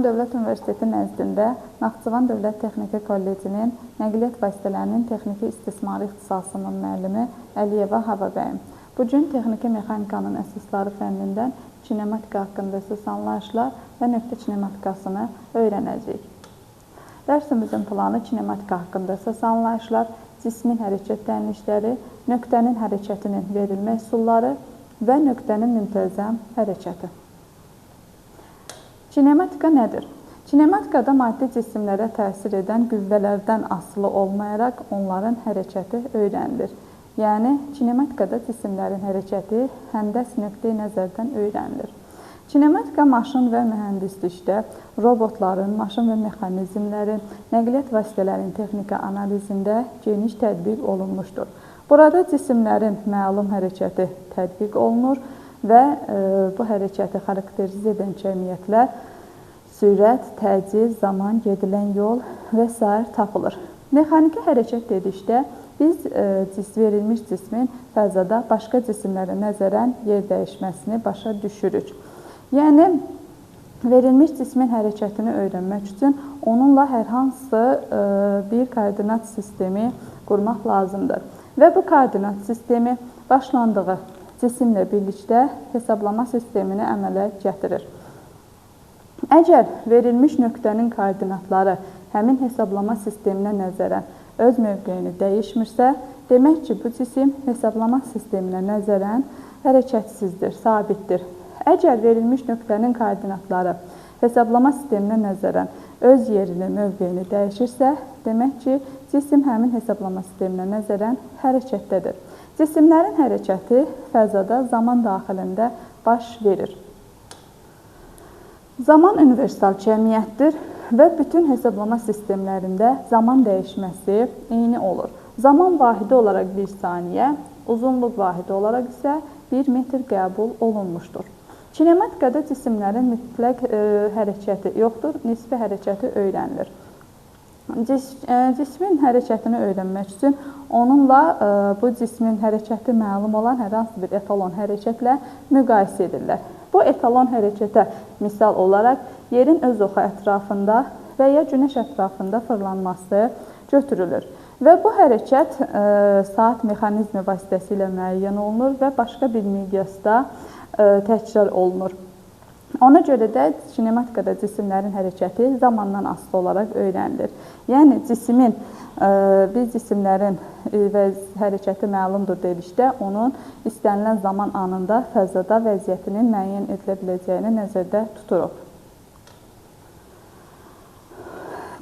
Naxçıvan Dövlət Universiteti nəzdində Naxçıvan Dövlət Texniki Kollecinin Nəqliyyat Vasitələrinin Texniki İstismarı ixtisasının müəllimi Əliyeva Hava bəyim. Bugün texniki mexanikanın əsasları fənnindən kinematika haqqında əsas anlayışlar və nöqtə kinematikasını öyrənəcəyik. Dərsimizin planı kinematika haqqında əsas anlayışlar, cismin hərəkət tənnişləri, nöqtənin hərəkətinin verilmə üsulları və nöqtənin müntəzəm hərəkəti. Kinematika nədir? Kinematikada maddi cisimlərə təsir edən qüvvələrdən asılı olmayaraq onların hərəkəti öyrənilir. Yəni, kinematikada cisimlərin hərəkəti həndəs nöqteyi nəzərdən öyrənilir. Kinematika maşın və mühəndislikdə, robotların, maşın və mexanizmlərin, nəqliyyat vasitələrinin texniki analizində geniş tətbiq olunmuşdur. Burada cisimlərin məlum hərəkəti tətbiq olunur və bu hərəkəti xarakterizə edən cəmiyyətlər sürət, təcil, zaman, gedilən yol və s. tapılır. Mexaniki hərəkət dedikdə biz verilmiş cismin fəzada başqa cisimlərə nəzərən yer dəyişməsini başa düşürük. Yəni, verilmiş cismin hərəkətini öyrənmək üçün onunla hər hansı bir koordinat sistemi qurmaq lazımdır. Və bu koordinat sistemi başlandığı cisimlə birlikdə hesablama sistemini əmələ gətirir. Əgər verilmiş nöqtənin koordinatları həmin hesablama sisteminə nəzərən öz mövqeyini dəyişmirsə, demək ki, bu cisim hesablama sisteminə nəzərən hərəkətsizdir, sabitdir. Əgər verilmiş nöqtənin koordinatları hesablama sisteminə nəzərən öz yerini, mövqeyini dəyişirsə, demək ki, cisim həmin hesablama sisteminə nəzərən hərəkətdədir. Cisimlərin hərəkəti fəzada zaman daxilində baş verir. Zaman universal cəmiyyətdir və bütün hesablama sistemlərində zaman dəyişməsi eyni olur. Zaman vahidi olaraq 1 saniyə, uzunluq vahidi olaraq isə 1 metr qəbul olunmuşdur. Kinematikada cisimlərin mütləq hərəkəti yoxdur, nisbi hərəkəti öyrənilir. Cismin hərəkətini öyrənmək üçün onunla bu cismin hərəkəti məlum olan hər hansı bir etalon hərəkətlə müqayisə edirlər. Bu etalon hərəkətə misal olaraq yerin öz oxu ətrafında və ya günəş ətrafında fırlanması götürülür. Və bu hərəkət saat mexanizmi vasitəsilə müəyyən olunur və başqa bir miqyasda təkrar olunur. Ona görə də kinematikada cisimlərin hərəkəti zamandan asılı olaraq öyrənilir. Yəni, biz cisimlərin hərəkəti məlumdur dedikdə, onun istənilən zaman anında fəzada vəziyyətinin müəyyən edilə biləcəyini nəzərdə tuturuq.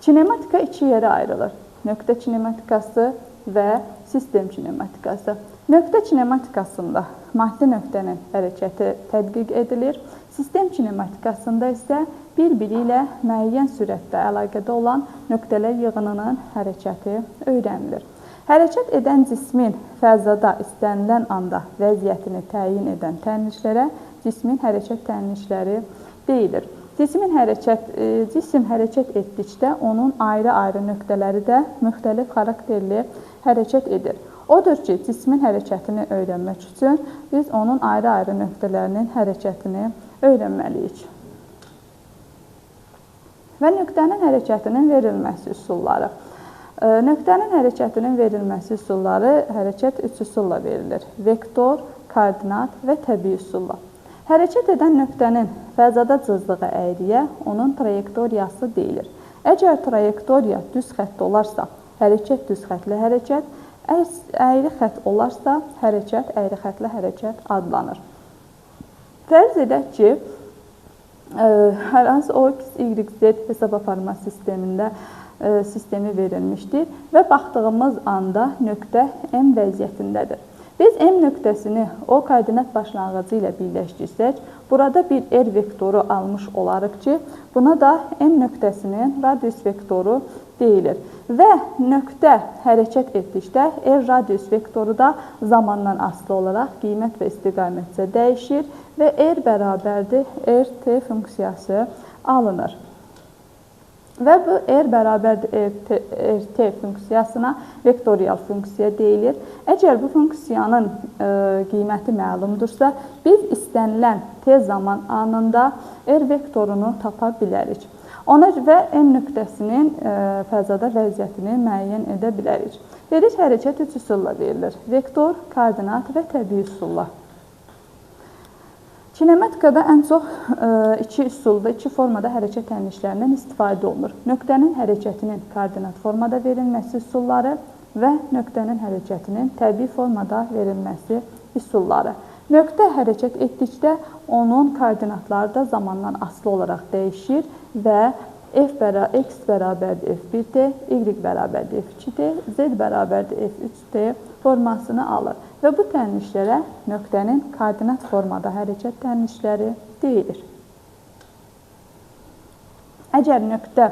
Kinematika iki yerə ayrılır. Nöqtə kinematikası və sistem kinematikası. Nöqtə kinematikasında maddi nöqtənin hərəkəti tədqiq edilir. Sistem kinematikasında isə bir-biri ilə müəyyən sürətdə əlaqədə olan nöqtələr yığınının hərəkəti öyrənilir. Hərəkət edən cismin fəzada istənilən anda vəziyyətini təyin edən tənnişlərə cismin hərəkət tənnişləri deyilir. Cisim hərəkət etdikdə onun ayrı-ayrı nöqtələri də müxtəlif xarakterli hərəkət edir. Odur ki, cismin hərəkətini öyrənmək üçün biz onun ayrı-ayrı nöqtələrinin hərəkətini öyrənməliyik. Və nöqtənin hərəkətinin verilməsi üsulları. Nöqtənin hərəkətinin verilməsi üsulları hərəkət 3 üsulla verilir. Vektor, koordinat və təbii üsulla. Hərəkət edən nöqtənin fəzada cızdığı əyriyə onun trayektoriyası deyilir. Əgər trayektoriya düz xətt olarsa, hərəkət düz xəttli hərəkət, əyri xətt olarsa, hərəkət əyri xəttli hərəkət adlanır. Fərz edək ki, hər hansı X, Y, Z hesab aparma sistemi verilmişdir və baxdığımız anda nöqtə M vəziyyətindədir. Biz M nöqtəsini o koordinat başlanğıcı ilə birləşdirsək, burada bir R vektoru almış olarıq ki, buna da M nöqtəsinin radius vektoru deyilir. Və nöqtə hərəkət etdikdə R radius vektoru da zamandan asılı olaraq qiymət və istiqamətcə dəyişir və R bərabərdir RT funksiyası alınır. Və bu R bərabərdir RT funksiyasına vektorial funksiya deyilir. Əgər bu funksiyanın qiyməti məlumdursa, biz istənilən tez zaman anında R vektorunu tapa bilərik. Ona və M nöqtəsinin fəzada vəziyyətini müəyyən edə bilərik. Verici hərəkət 3 üsulla verilir. Vektor, koordinat və təbii üsulla. Kinematikada ən çox iki üsulda, iki formada hərəkət təmizlərindən istifadə olunur. Nöqtənin hərəkətinin koordinat formada verilməsi üsulları və nöqtənin hərəkətinin təbii formada verilməsi üsulları. Nöqtə hərəkət etdikdə onun koordinatları da zamandan asılı olaraq dəyişir və x bərabərdir f1t, y bərabərdir f2t, z bərabərdir f3t formasını alır. Və bu tənişlərə nöqtənin koordinat formada hərəkət tənişləri deyilir. Əgər nöqtə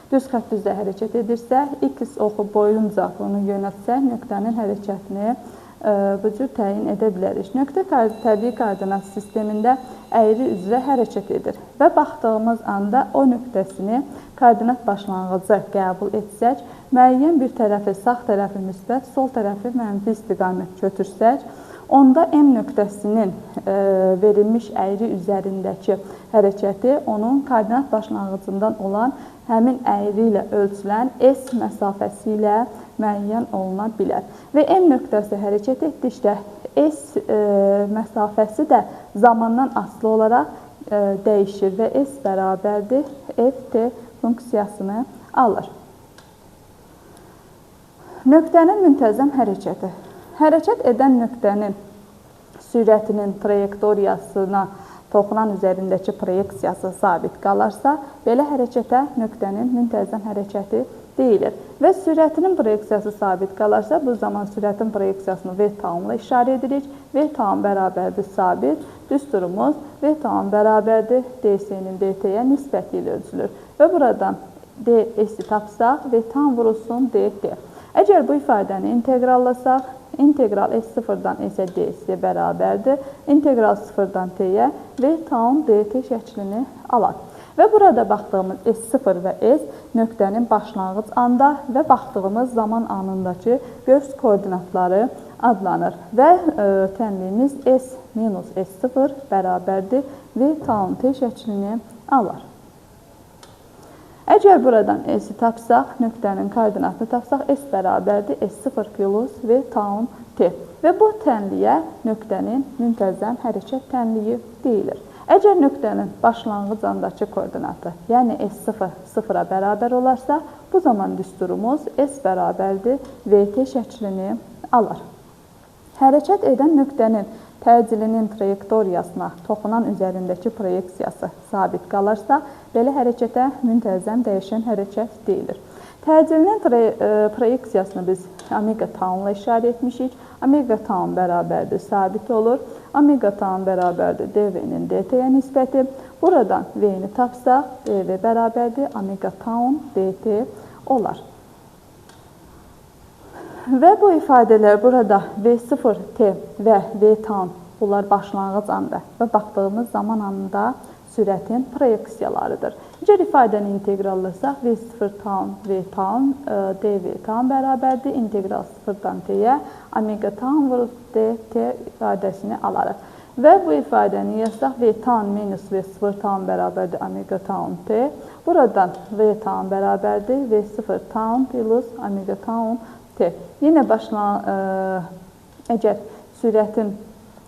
düz xətt üzrə hərəkət edirsə, x oxu boyunca bunu yönətsə, nöqtənin hərəkətini bu cür təyin edə bilərik. Nöqtə təbii koordinat sistemində əyri üzrə hərəkət edir və baxdığımız anda o nöqtəsini koordinat başlanğıcı qəbul etsək, müəyyən bir tərəfi sağ tərəfi müsbət, sol tərəfi mənfi istiqamət götürsək, onda M nöqtəsinin verilmiş əyri üzərindəki hərəkəti onun koordinat başlanğıcından olan həmin əyri ilə ölçülən S məsafəsi ilə müəyyən oluna bilər. Və M nöqtəsi hərəkət etdikdə S məsafəsi də zamandan asılı olaraq dəyişir və S bərabərdir ft funksiyasını alır. Nöqtənin müntəzəm hərəkəti. Hərəkət edən nöqtənin sürətinin trayektoriyasına toxunan üzərindəki proyeksiyası sabit qalarsa, belə hərəkətə nöqtənin müntəzəm hərəkəti deyilir. Və sürətinin proyeksiyası sabit qalarsa, bu zaman sürətin proyeksiyasını v tamla işarə edirik. V tam bərabərdir sabit, düsturumuz v tam bərabərdir dS-nin dt-yə nisbəti ilə ölçülür. Və buradan ds-i tapsaq, v tam vurulsun dt. Əgər bu ifadəni inteqrallasaq, integral s0-dan s-ə ds bərabərdir. İntegral 0-dan t-yə v tam dt şəklini alaq. Və burada baxdığımız S0 və S nöqtənin başlanğıc anda və baxdığımız zaman anındakı göz koordinatları adlanır. Və tənliyimiz S minus S0 bərabərdir V tam T şəklini alır. Əgər buradan S-i tapsaq, nöqtənin koordinatını tapsaq, S bərabərdir S0 plus V tam T. Və bu tənliyə nöqtənin müntəzəm hərəkət tənliyi deyilir. Əgər nöqtənin başlanğıc andakı koordinatı, yəni S0 0-a bərabər olarsa, bu zaman düsturumuz S bərabərdir VT şəklini alır. Hərəkət edən nöqtənin təcilinin trayektoriyasına toxunan üzərindəki proyeksiyası sabit qalarsa, belə hərəkətə müntəzəm dəyişən hərəkət deyilir. Təcilinin proyeksiyasını biz omega tamla işarə etmişik. Omega tam bərabərdir sabit olur. Omega tam bərabərdir dv-nin dt-yə nisbəti. Buradan v-ni tapsaq, dv bərabərdir omega tam dt olar. Və bu ifadələr burada v0t və v tam bunlar başlanğıc anda və baxdığımız zaman anında sürətin proyeksiyalarıdır. Əgər ifadəni inteqrallasaq, v0 tam, v tam, dv tam bərabərdir. İntegral 0-dan t-yə omega tam vurur dt ifadəsini alarıq. Və bu ifadəni yazsaq, v tam minus v0 tam bərabərdir omega tam t. Buradan v tam bərabərdir v0 tam plus omega tam t. Yenə əgər sürətin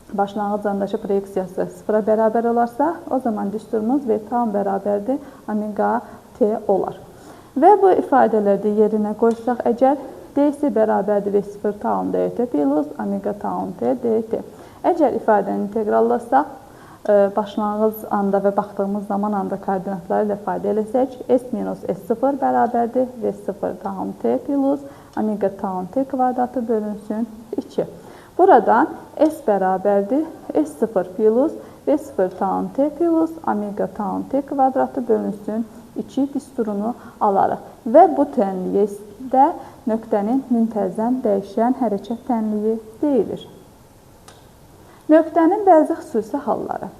başlanğıc andakı proyeksiyası 0-a bərabər olarsa, o zaman düsturumuz v tam bərabərdir omega t olar. Və bu ifadələri yerinə qoysaq, əgər ds bərabərdir v0 tam dt plus omega tam t dt. Əgər ifadəni inteqrallasaq, başlanğıc anda və baxdığımız zaman anda koordinatları ilə ifadə eləsək, s minus s0 bərabərdir v0 tam t plus omega tam t kvadratı bölünsün 2. Buradan s bərabərdir s0 plus v0 tam t plus omega tam t kvadratı bölünsün 2 düsturunu alarıq. Və bu tənliyyə nöqtənin müntəzəm dəyişən hərəkət tənliyi deyilir. Nöqtənin bəzi xüsusi halları.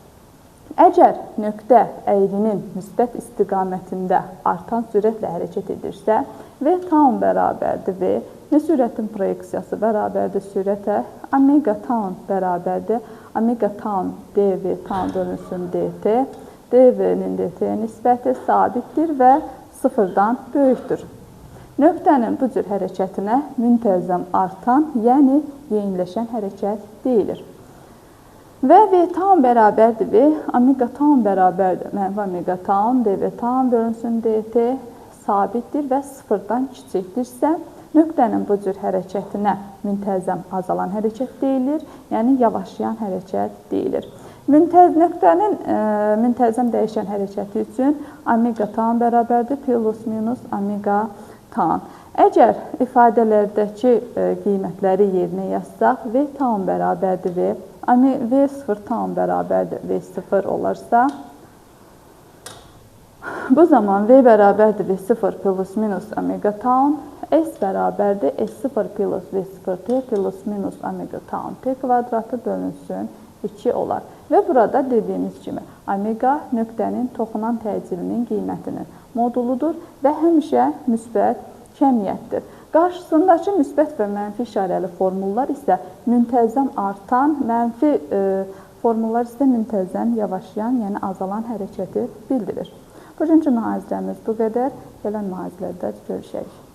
Əgər nöqtə əyrinin müsbət istiqamətində artan sürətlə hərəkət edirsə, v tam bərabərdir v, sürətin proyeksiyası bərabərdir sürətə, omega tam bərabərdir omega tam dv tam bölünsün dt dv-nin dt-yə nisbəti sabitdir və sıfırdan böyükdür. Nöqtənin bu cür hərəkətinə müntəzəm artan, yəni yeyinləşən hərəkət deyilir. Və v tam bərabərdir v, omega tam bərabərdir mənfi omega tam, dv tam bölünsün dt sabitdir və sıfırdan kiçikdirsə, nöqtənin bu cür hərəkətinə müntəzəm azalan hərəkət deyilir, yəni yavaşlayan hərəkət deyilir. Nöqtənin müntəzəm dəyişən hərəkəti üçün omega tam bərabərdir plus minus omega tam. Əgər ifadələrdəki qiymətləri yerinə yazsaq, v tam bərabərdir v, v0 tam bərabərdir v0 olarsa, bu zaman v bərabərdir v0 plus minus omega tam, s bərabərdir s0 plus v0 t plus minus omega tam t kvadratı bölünsün 2 olar. Və burada dediyimiz kimi omega nöqtənin toxunan təcilinin qiymətinin moduludur və həmişə müsbət kəmiyyətdir. Qarşısındakı müsbət və mənfi işarəli formullar isə müntəzəm artan, mənfi formullar isə müntəzəm yavaşlayan, yəni azalan hərəkəti bildirir. Bugünkü mühazirəmiz bu qədər. Gələn mühazirədə görüşərik.